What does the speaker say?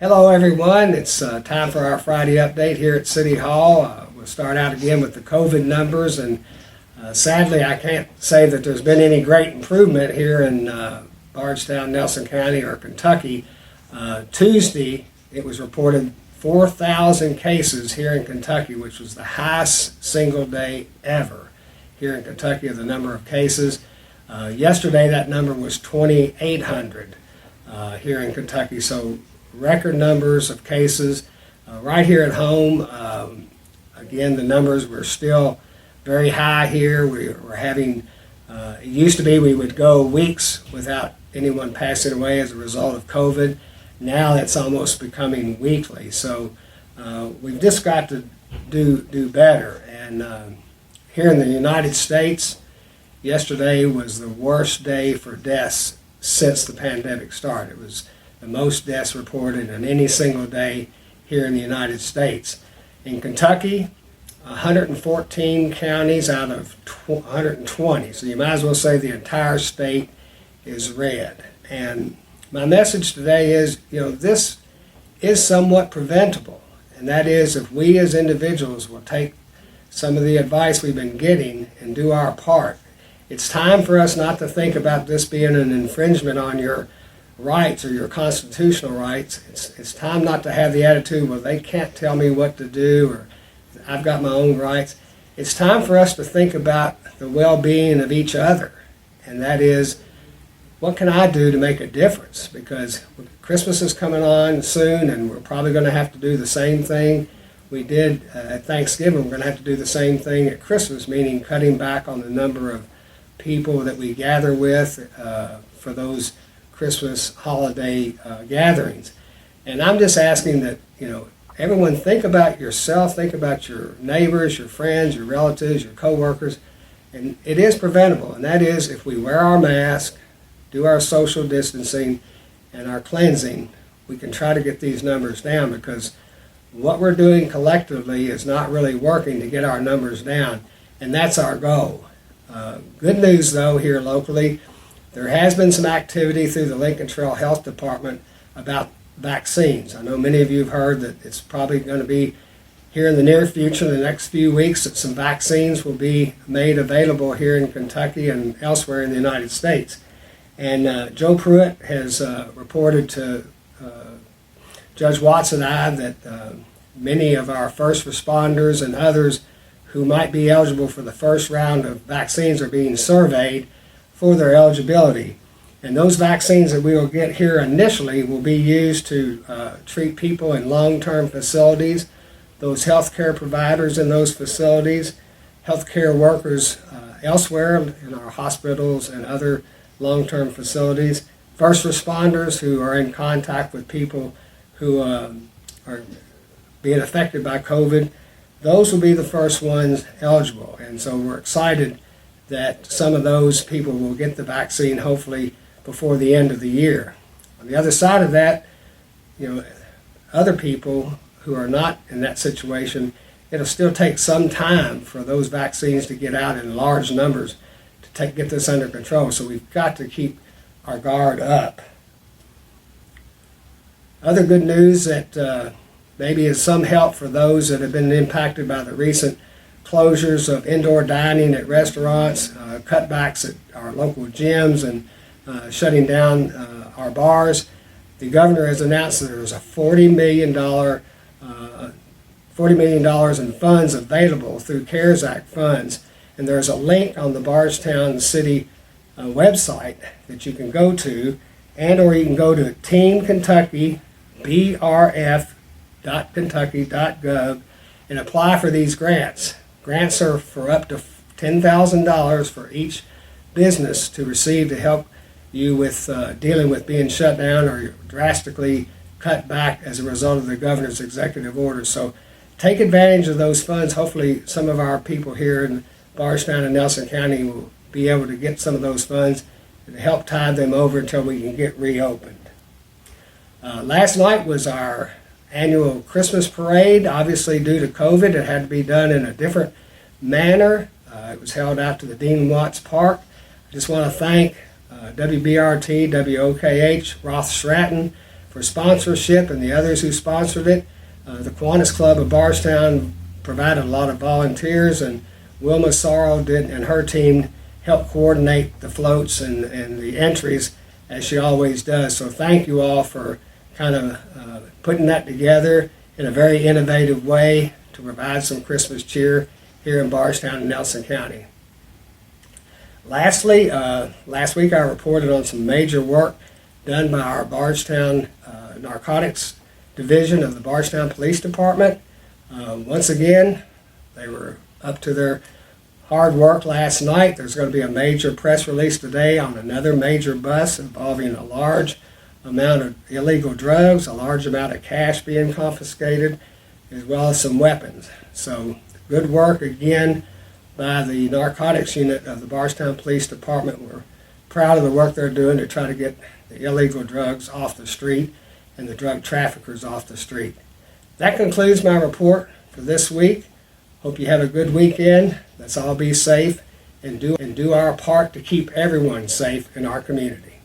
Hello everyone, it's time for our Friday update here at City Hall. We'll start out again with the COVID numbers, and sadly I can't say that there's been any great improvement here in Bardstown, Nelson County or Kentucky. Tuesday it was reported 4,000 cases here in Kentucky, which was the highest single day ever here in Kentucky of the number of cases. Yesterday that number was 2,800 here in Kentucky, so record numbers of cases. Right here at home, again, the numbers were still very high here. We're having, it used to be we would go weeks without anyone passing away as a result of COVID. Now it's almost becoming weekly. So we've just got to do better. And here in the United States, yesterday was the worst day for deaths since the pandemic started. It was the most deaths reported in any single day here in the United States. In Kentucky, 114 counties out of 120, so you might as well say the entire state is red. And my message today is, this is somewhat preventable, and that is if we as individuals will take some of the advice we've been getting and do our part. It's time for us not to think about this being an infringement on your rights or your constitutional rights. It's time not to have the attitude, well, they can't tell me what to do, or I've got my own rights. It's time for us to think about the well-being of each other, and that is, what can I do to make a difference? Because Christmas is coming on soon, and we're probably going to have to do the same thing we did at Thanksgiving. We're going to have to do the same thing at Christmas, meaning cutting back on the number of people that we gather with for those Christmas holiday gatherings. And I'm just asking that, everyone think about yourself, think about your neighbors, your friends, your relatives, your co-workers, and it is preventable, and that is if we wear our mask, do our social distancing and our cleansing, we can try to get these numbers down, because what we're doing collectively is not really working to get our numbers down, and that's our goal. Good news though, here locally, there has been some activity through the Lincoln Trail Health Department about vaccines. I know many of you have heard that it's probably going to be here in the near future, the next few weeks, that some vaccines will be made available here in Kentucky and elsewhere in the United States. And Joe Pruitt has reported to Judge Watson and I that many of our first responders and others who might be eligible for the first round of vaccines are being surveyed for their eligibility. And those vaccines that we will get here initially will be used to treat people in long-term facilities, those healthcare providers in those facilities, healthcare workers elsewhere in our hospitals and other long-term facilities, first responders who are in contact with people who are being affected by COVID. Those will be the first ones eligible. And so we're excited that some of those people will get the vaccine hopefully before the end of the year. On the other side of that, other people who are not in that situation, it'll still take some time for those vaccines to get out in large numbers to get this under control. So we've got to keep our guard up. Other good news that maybe is some help for those that have been impacted by the recent closures of indoor dining at restaurants, cutbacks at our local gyms, and shutting down our bars. The governor has announced that there's a $40 million in funds available through CARES Act funds, and there's a link on the Bardstown City website that you can go to, or you can go to Team Kentucky, brf.kentucky.gov, and apply for these grants. Grants are for up to $10,000 for each business to receive to help you with dealing with being shut down or drastically cut back as a result of the governor's executive order. So take advantage of those funds. Hopefully some of our people here in Bardstown and Nelson County will be able to get some of those funds and help tide them over until we can get reopened. Last night was our annual Christmas parade. Obviously, due to COVID, it had to be done in a different manner. It was held out to the Dean Watts Park. I just want to thank WBRT, WOKH, Roth Stratton for sponsorship and the others who sponsored it. The Kiwanis Club of Bardstown provided a lot of volunteers, and Wilma Sorrell and her team helped coordinate the floats and the entries as she always does. So thank you all for kind of putting that together in a very innovative way to provide some Christmas cheer here in Bardstown and Nelson County. Lastly, last week I reported on some major work done by our Bardstown Narcotics Division of the Bardstown Police Department. Once again, they were up to their hard work last night. There's going to be a major press release today on another major bust involving a large amount of illegal drugs, a large amount of cash being confiscated, as well as some weapons. So good work again by the narcotics unit of the Bardstown Police Department. We're proud of the work they're doing to try to get the illegal drugs off the street and the drug traffickers off the street. That concludes my report for this week. Hope you have a good weekend. Let's all be safe and do our part to keep everyone safe in our community.